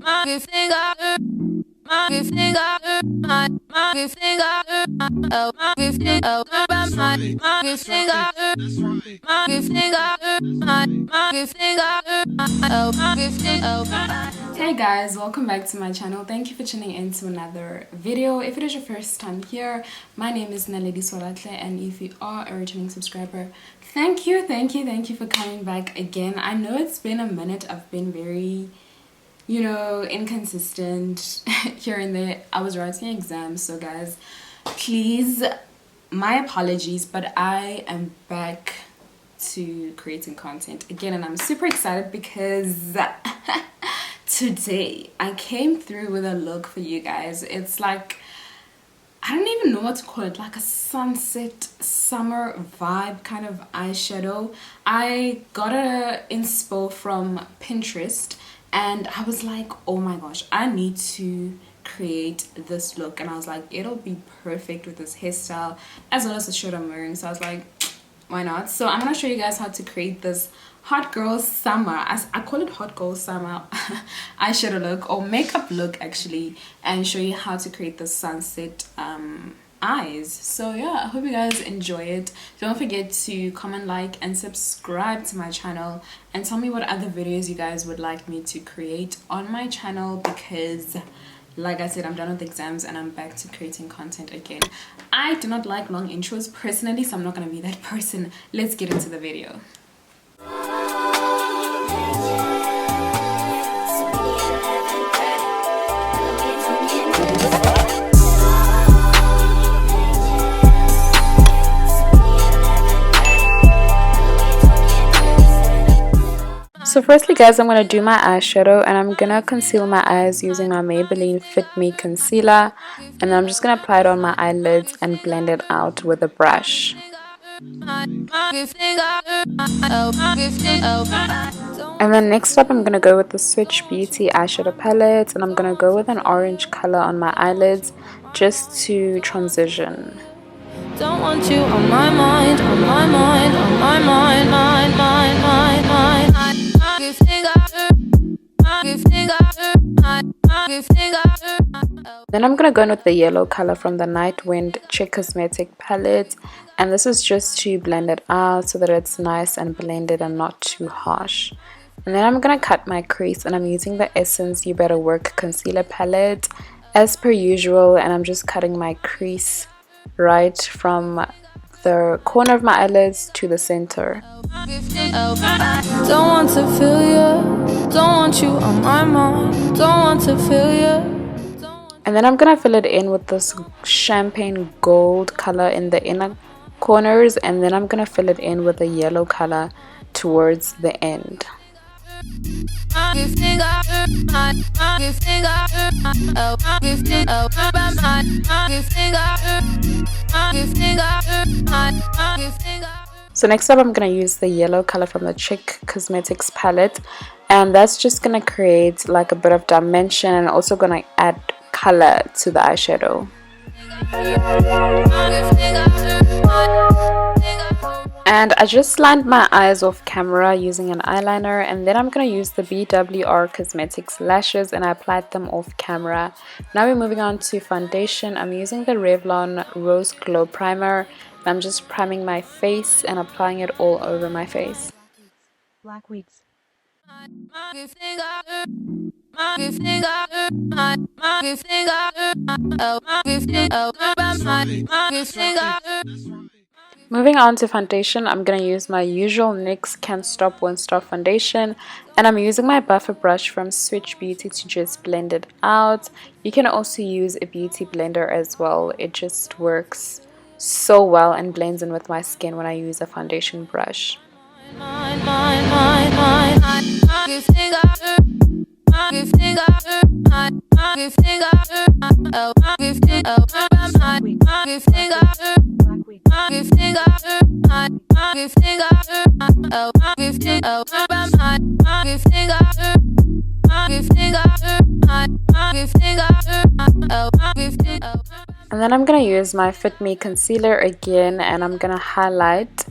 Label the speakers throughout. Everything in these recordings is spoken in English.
Speaker 1: Hey guys, welcome back to my channel. Thank you for tuning in to another video. If it is your first time here, my name is Naledi Swaratlhe, and if you are a returning subscriber, thank you for coming back again. I know it's been a minute. I've been very, inconsistent here and there. I was writing exams, so guys, please, my apologies, but I am back to creating content again, and I'm super excited because today I came through with a look for you guys. It's like, I don't even know what to call it, like a sunset summer vibe kind of eyeshadow. I got a inspo from Pinterest and I was like, oh my gosh, I need to create this look, and I was like, it'll be perfect with this hairstyle as well as the shirt I'm wearing. So I was like, why not? So I'm gonna show you guys how to create this hot girl summer, as I call it, hot girl summer eyeshadow look or makeup look actually, and show you how to create the sunset eyes. So yeah, I hope you guys enjoy it. Don't forget to comment, like, and subscribe to my channel, and tell me what other videos you guys would like me to create on my channel, because like I said, I'm done with exams and I'm back to creating content again. I do not like long intros personally, so I'm not going to be that person. Let's get into the video. So firstly guys, I'm going to do my eyeshadow, and I'm going to conceal my eyes using my Maybelline Fit Me concealer, and then I'm just going to apply it on my eyelids and blend it out with a brush. And then next up, I'm going to go with the Switch Beauty eyeshadow palette, and I'm going to go with an orange color on my eyelids just to transition. Don't want you on my mind, on my mind, on my mind, mind, mind, mind, mind. Then I'm gonna go in with the yellow color from the Night Wind Chick Cosmetic palette, and this is just to blend it out so that it's nice and blended and not too harsh. And then I'm gonna cut my crease, and I'm using the Essence You Better Work concealer palette as per usual, and I'm just cutting my crease right from the corner of my eyelids to the center. Don't want to feel you, don't want you on my mind, don't want to feel you. And then I'm gonna fill it in with this champagne gold color in the inner corners, and then I'm gonna fill it in with a yellow color towards the end. So next up, I'm going to use the yellow color from the Chick Cosmetics palette, and that's just going to create like a bit of dimension and also going to add color to the eyeshadow. And I just lined my eyes off camera using an eyeliner, and then I'm going to use the BWR Cosmetics lashes, and I applied them off camera. Now we're moving on to foundation. I'm using the Revlon Rose Glow Primer, and I'm just priming my face and applying it all over my face.
Speaker 2: Black weeds.
Speaker 1: Moving on to foundation, I'm going to use my usual NYX Can't Stop Won't Stop foundation, and I'm using my buffer brush from Switch Beauty to just blend it out. You can also use a beauty blender as well. It just works so well and blends in with my skin when I use a foundation brush. And then I'm going to use my Fit Me concealer again, and I'm going to highlight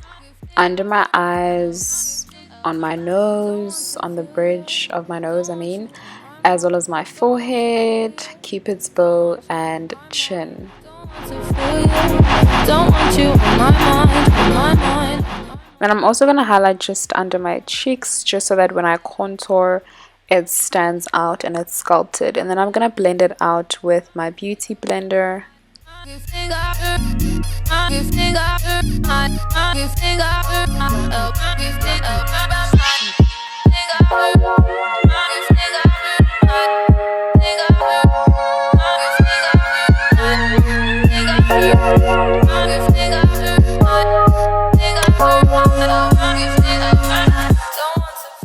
Speaker 1: under my eyes, on my nose, on the bridge of my nose, as well as my forehead, cupid's bow, and chin. And I'm also going to highlight just under my cheeks, just so that when I contour it stands out and it's sculpted. And then I'm going to blend it out with my beauty blender.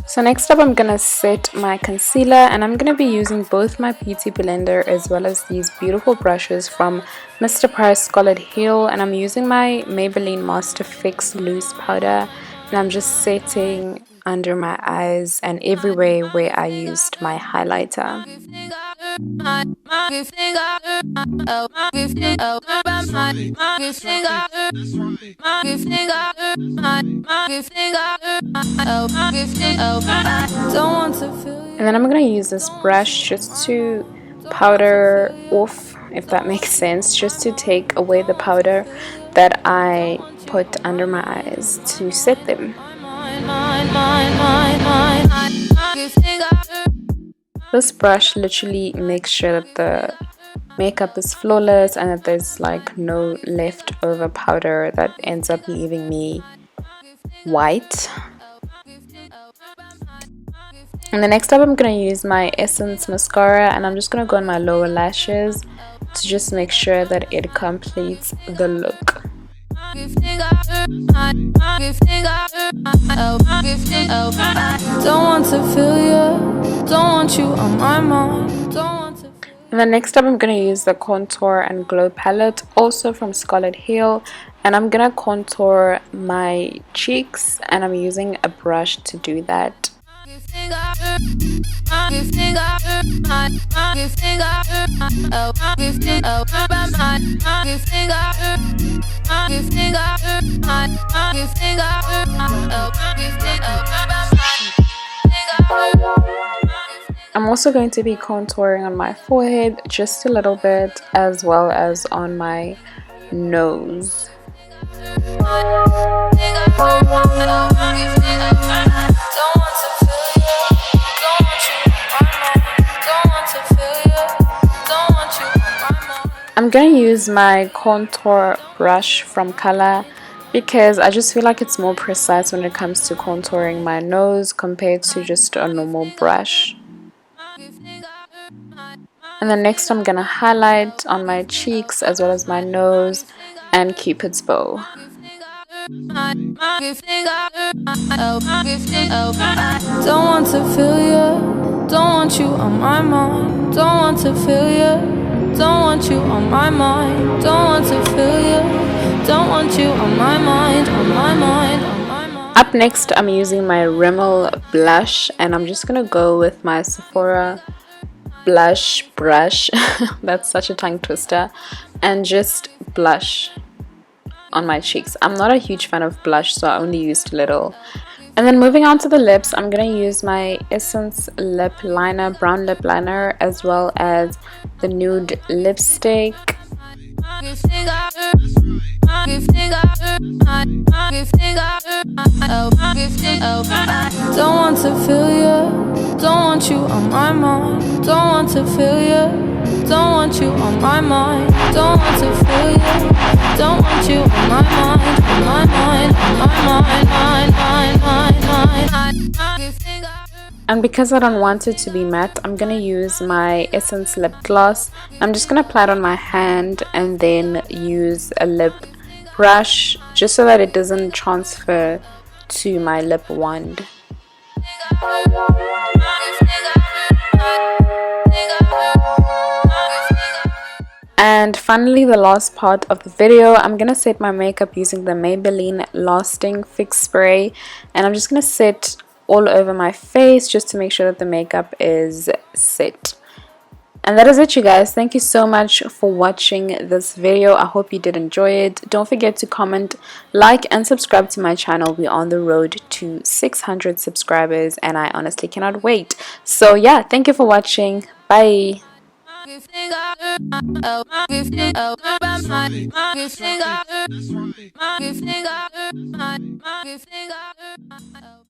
Speaker 1: So next up, I'm gonna set my concealer, and I'm gonna be using both my beauty blender as well as these beautiful brushes from Mr. Price Scarlet Heel, and I'm using my Maybelline Master Fix loose powder, and I'm just setting under my eyes and everywhere where I used my highlighter. And then I'm going to use this brush just to powder off, if that makes sense, just to take away the powder that I put under my eyes to set them. This brush literally makes sure that the makeup is flawless and that there's like no leftover powder that ends up leaving me white. And the next up, I'm going to use my Essence mascara, and I'm just going to go on my lower lashes to just make sure that it completes the look. And then next up, I'm going to use the Contour and Glow palette, also from Scarlet Heel, and I'm going to contour my cheeks, and I'm using a brush to do that. I'm also going to be contouring on my forehead just a little bit, as well as on my nose. I'm going to use my contour brush from Color because I just feel like it's more precise when it comes to contouring my nose compared to just a normal brush. And then next I'm going to highlight on my cheeks as well as my nose and Cupid's bow. Don't want to feel you, don't want you on my mind. Don't want to feel you, don't want you on my mind. Don't want to feel you, don't want you on my mind, on my mind, on my mind. Up next, I'm using my Rimmel blush, and I'm just gonna go with my Sephora blush brush. That's such a tongue twister. And just blush on my cheeks. I'm not a huge fan of blush, so I only used a little. And then moving on to the lips, I'm going to use my Essence lip liner, brown lip liner, as well as the nude lipstick. Don't want to feel you, don't want you on my mind. Don't want to feel you, don't want you on my mind. Don't want to feel you, don't want you on my mind, on my mind, on my mind. And because I don't want it to be matte, I'm going to use my Essence lip gloss. I'm just going to apply it on my hand and then use a lip brush just so that it doesn't transfer to my lip wand. And finally, the last part of the video, I'm going to set my makeup using the Maybelline Lasting Fix Spray. And I'm just going to set all over my face just to make sure that the makeup is set. And that is it, you guys. Thank you so much for watching this video. I hope you did enjoy it. Don't forget to comment, like, and subscribe to my channel. We're on the road to 600 subscribers, and I honestly cannot wait. So yeah, thank you for watching. Bye.